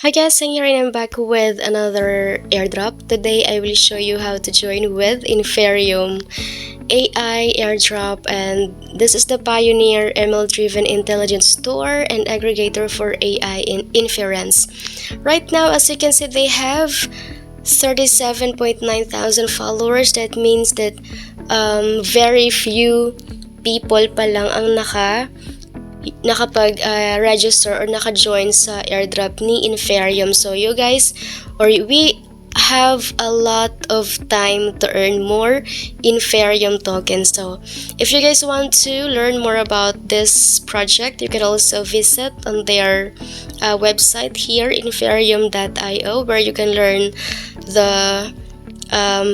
Hi guys, I'm here and I'm back with another airdrop. Today I will show you how to join with Inferium AI airdrop, and this is the pioneer ML-driven intelligence store and aggregator for AI in inference. Right now, as you can see, they have 37.9 thousand followers. That means that very few people pa lang ang nakapag-register or naka-join sa airdrop ni Inferium. So you guys, or we have a lot of time to earn more Inferium tokens. So if you guys want to learn more about this project, you can also visit on their website here, inferium.io, where you can learn the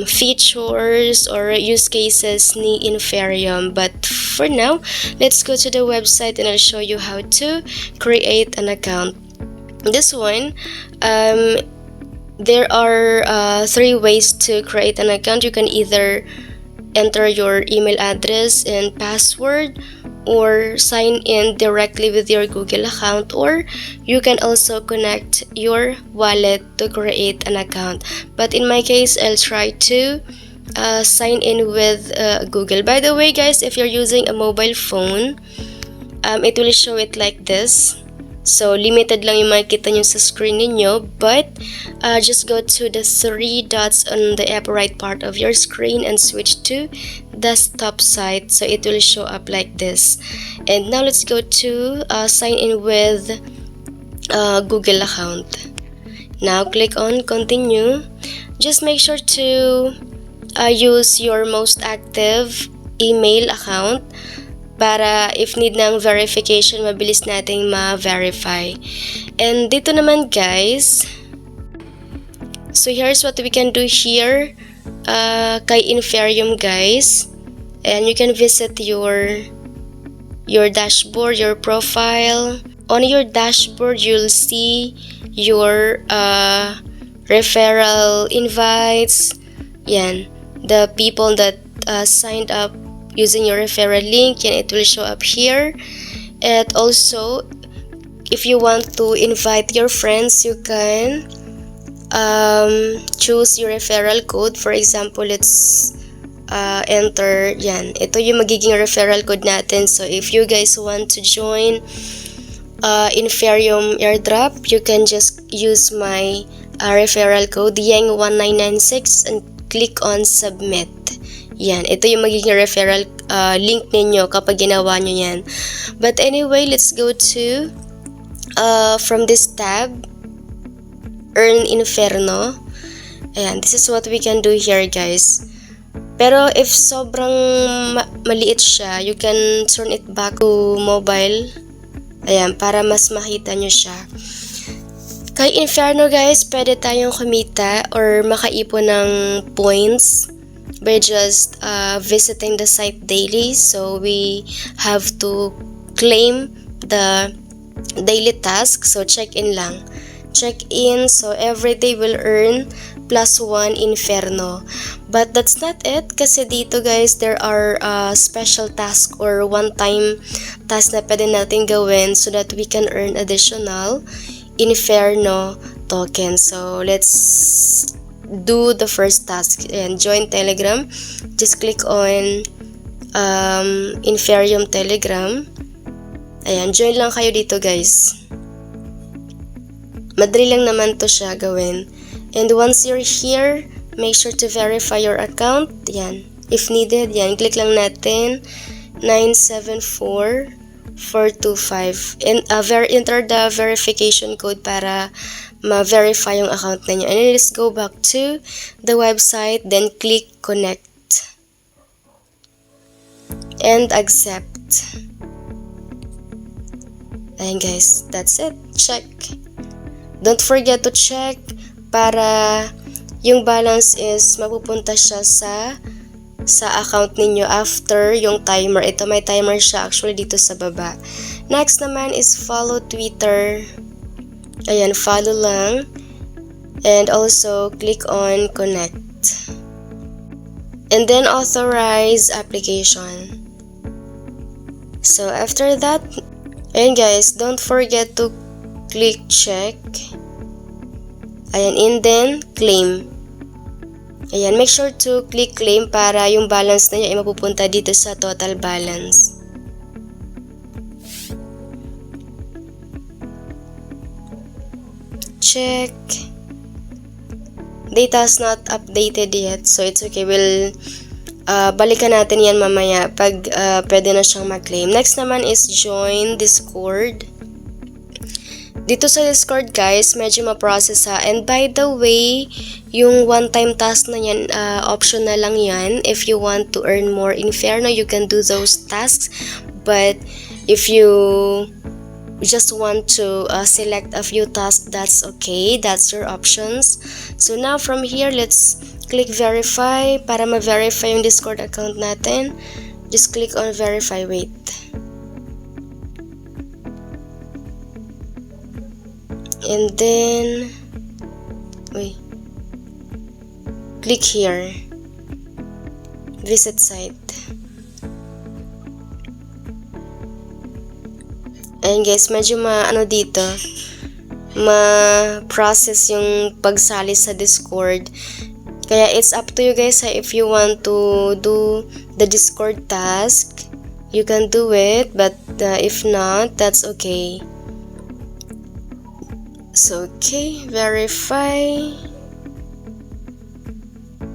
features or use cases ni Inferium. But for now, let's go to the website and I'll show you how to create an account. This one, there are three ways to create an account. You can either enter your email address and password, or sign in directly with your Google account, or you can also connect your wallet to create an account. But in my case, I'll try to sign in with Google. By the way guys, if you're using a mobile phone, it will show it like this. So limited lang yung makikita nyo sa screen ninyo, but just go to the three dots on the upper right part of your screen and switch to desktop site, so it will show up like this. And now let's go to sign in with Google account. Now click on continue. Just make sure to use your most active email account para if need ng verification, mabilis nating ma-verify. And dito naman guys, so here's what we can do here kay Inferium guys. And you can visit your dashboard, your profile. On your dashboard, you'll see your referral invites. Yan, the people that signed up using your referral link, and it will show up here. And also, if you want to invite your friends, you can choose your referral code. For example, let's enter yan. Ito yung magiging referral code natin. So if you guys want to join Inferium airdrop, you can just use my referral code Yang1996 and click on submit. Yan, ito yung magiging referral link ninyo kapag ginawa nyo yan. But anyway, let's go to from this tab, Earn Inferno. Ayan, this is what we can do here guys. Pero if sobrang maliit siya, you can turn it back to mobile. Ayan, para mas makita nyo siya. Kay Inferno guys, pwede tayong kumita or makaipon ng points by just visiting the site daily. So we have to claim the daily task. So check in lang. Check in. So every day will earn +1 Inferno. But that's not it. Kasi dito guys, there are special task or one-time task na pwede natin gawin so that we can earn additional Inferno token. So let's do the first task and join Telegram. Just click on Inferium Telegram. Ayan, join lang kayo dito guys. Madali lang naman to siya gawin. And once you're here, make sure to verify your account. Yan, if needed, yan, click lang natin 974425 and enter the verification code para ma-verify yung account ninyo. And let's go back to the website, then click connect and accept. Ayan guys, that's it. Check. Don't forget to check para yung balance is mapupunta siya sa account ninyo after yung timer. Ito may timer siya actually dito sa baba. Next naman is follow Twitter. Ayan, follow lang. And also, click on connect. And then, authorize application. So, after that, ayan guys, don't forget to click check Ayan, and then claim. Ayan, make sure to click claim para yung balance na nyo ay mapupunta dito sa total balance. Check. Data is not updated yet, so it's okay. We'll balikan natin yan mamaya pag pwede na siyang mag-claim. Next naman is join Discord. Dito sa Discord guys, medyo ma-process ha. And by the way, yung one-time task na yan, option na lang yan. If you want to earn more Inferno, you can do those tasks. But if you just want to select a few tasks, that's okay. That's your options. So now from here, let's click verify. Para ma-verify yung Discord account natin, just click on verify. Wait. And then click here, visit site. Ayan guys, medyo dito ma-process yung pagsali sa Discord. Kaya it's up to you guys if you want to do the Discord task, you can do it, but if not, that's okay. So okay, verify.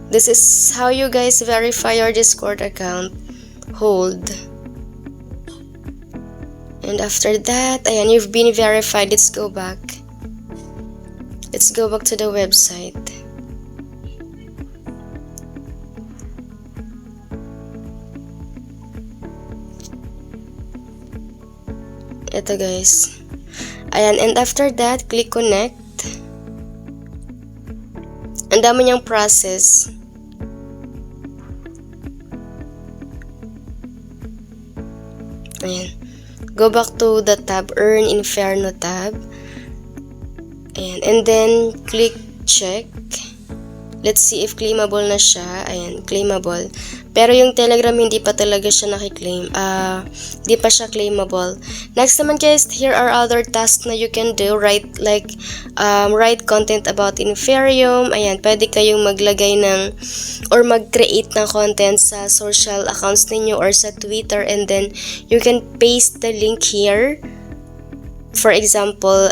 This is how you guys verify your Discord account. Hold. And after that, ayan, you've been verified. Let's go back. Let's go back to the website. Ito guys. Ayan, and after that, click connect. Ang dami niyang process. Ayan. Go back to the tab, Earn Inferno tab. Ayan, and then click check. Let's see if claimable na siya. Ayan, claimable. Pero yung Telegram hindi pa talaga siya nakiklaim. Hindi pa siya claimable. Next naman guys, here are other tasks na you can do. Write content about Inferium. Ayan, pwede kayong maglagay ng or mag-create ng content sa social accounts ninyo or sa Twitter, and then you can paste the link here. For example,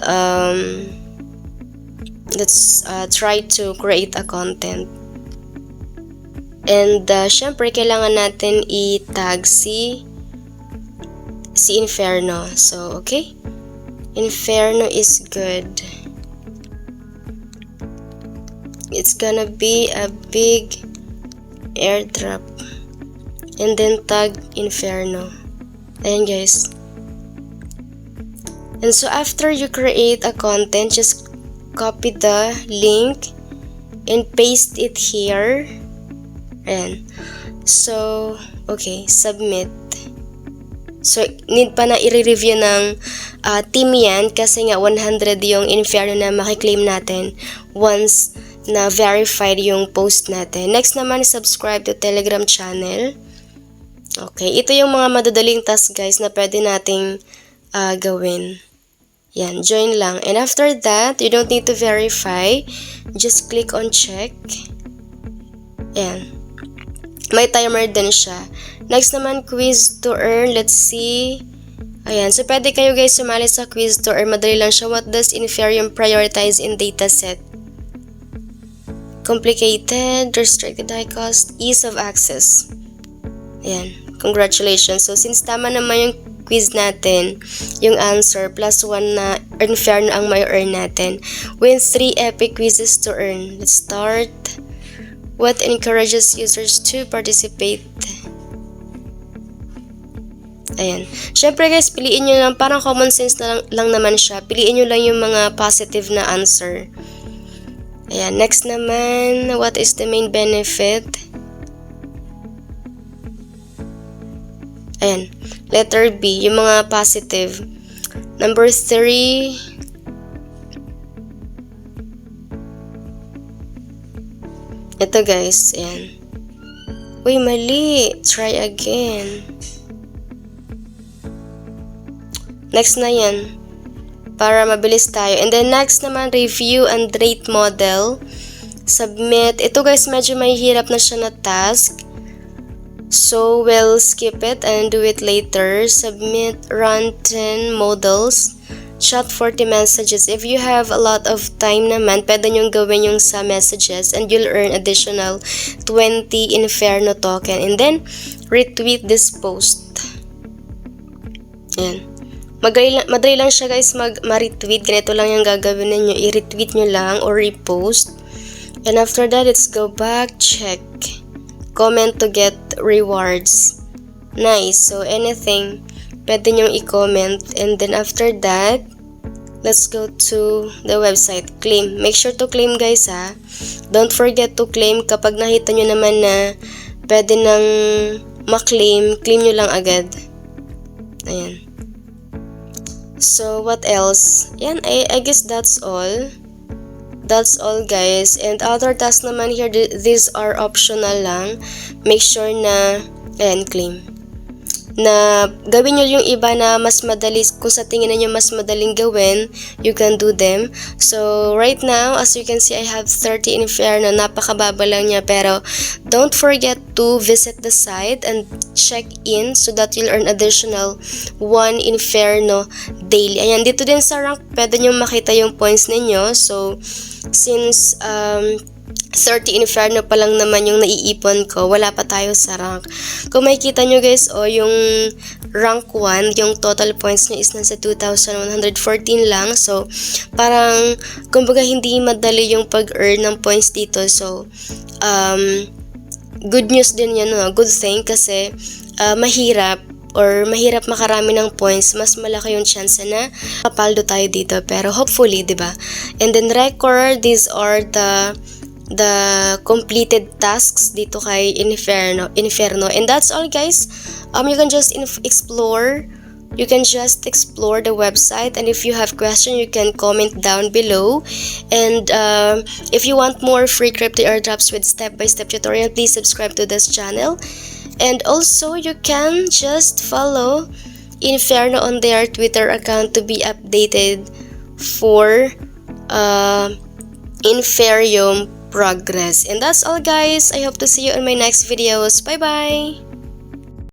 let's try to create a content. And syempre kailangan natin i-tag si Inferno. So okay, Inferno is good. It's gonna be a big airdrop, and then tag Inferno. Ayan guys. And so after you create a content, just copy the link and paste it here. Ayan. So, okay, submit. So, need pa na i-review ng team yan kasi nga 100 yung Inferno na makiklaim natin once na verified yung post natin. Next naman, subscribe to Telegram channel. Okay, ito yung mga madadaling task guys na pwede nating gawin. Yan, join lang. And after that, you don't need to verify. Just click on check. Yan. May timer din siya. Next naman, quiz to earn. Let's see. Ayan. So, pwede kayo guys sumali sa quiz to earn. Madali lang siya. What does Inferium prioritize in dataset? Complicated, restricted high cost, ease of access. Ayan. Congratulations. So, since tama naman yung quiz natin, yung answer, +1 na Inferno ang may earn natin. Win 3 epic quizzes to earn. Let's start. What encourages users to participate? Ayan. Syempre guys, piliin nyo lang, parang common sense na lang naman siya. Piliin nyo lang yung mga positive na answer. Ayan. Next naman, what is the main benefit? Ayan. Letter B, yung mga positive. Number 3, ito guys, ayan. Uy, mali. Try again. Next na yan. para mabilis tayo. And then next naman, review and rate model. Submit. Ito guys, medyo may hirap na siya na task. So, we'll skip it and do it later. Submit, run 10 models. Chat 40 messages. If you have a lot of time naman, pwede nyong gawin yung sa messages and you'll earn additional 20 Inferno token. And then, retweet this post. Ayan. Madali lang siya guys ma-retweet. Ganito lang yung gagawin ninyo. I-retweet nyo lang or repost. And after that, let's go back, check. Comment to get rewards. Nice. So, anything, pwede nyong i-comment. And then after that, let's go to the website. Claim. Make sure to claim guys ha. Don't forget to claim. Kapag nakita nyo naman na pwede nang ma-claim, claim nyo lang agad. Ayan. So, what else? Yan, I guess that's all. That's all guys. And other tasks naman here, these are optional lang. Make sure na, ayan, claim. Na gawin nyo yung iba na mas madali, kung sa tingin nyo mas madaling gawin, you can do them. So, right now, as you can see, I have 30 Inferno. Napakababa lang niya. Pero, don't forget to visit the site and check in so that you'll earn additional 1 Inferno daily. Ayan, dito din sa rank, pwede nyo makita yung points ninyo. So, since 30 Inferno pa lang naman yung naiipon ko, wala pa tayo sa rank. Kung makikita nyo guys, yung rank 1, yung total points nyo is nasa 2,114 lang. So, parang, kumbaga hindi madali yung pag-earn ng points dito. So, good news din yan, no? Good thing kasi mahirap makarami ng points, mas malaki yung chance na kapaldo tayo dito. Pero hopefully, di ba? And then record, these are the completed tasks dito kay Inferno. And that's all guys. You can just explore. You can just explore the website, and if you have questions, you can comment down below. And if you want more free crypto airdrops with step-by-step tutorial, please subscribe to this channel. And also, you can just follow Inferno on their Twitter account to be updated for Inferium progress. And that's all guys. I hope to see you in my next videos. Bye bye.